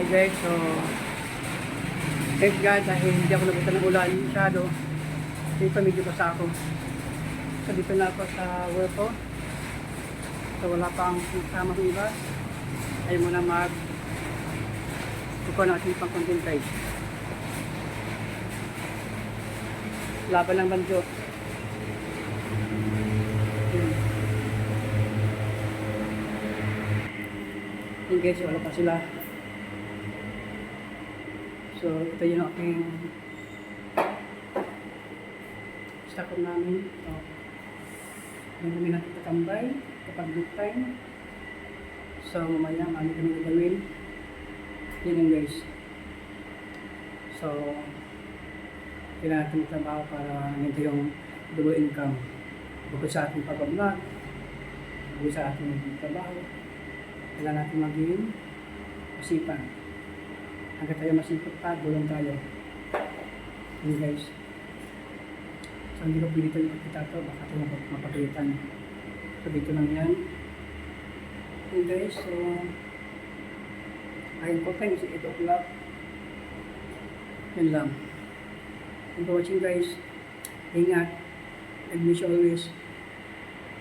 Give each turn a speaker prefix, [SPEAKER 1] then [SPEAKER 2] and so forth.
[SPEAKER 1] guys, so thanks God dahil hindi ako nabutan ng ulan masyado. Dito medyo basa ako. So dito na ako sa work ko. So wala pang kasama ng iba. Ayaw mo na kukuha natin pang content guys. Laban ng banjo. Yung guys, wala pa sila. So, ito yung aking stock namin. Yung kami natin tatambay kapag good time. So, mamaya kami gagawin. Yun yung guys. So, kailangan natin trabaho para nito yung double income. Bukod sa ating pag-vlog, bukod sa ating trabaho, kailangan natin maging masipan. Hanggang tayo masipag pa, gulong tayo. Yun guys. So hindi ko pili tayo ipagkita ito, baka ito mapagalitan. So dito lang yan. Yun guys, so ayun ko time is 8 o'clock. Yun lang. Thank you for watching guys. Ingat. And wish you always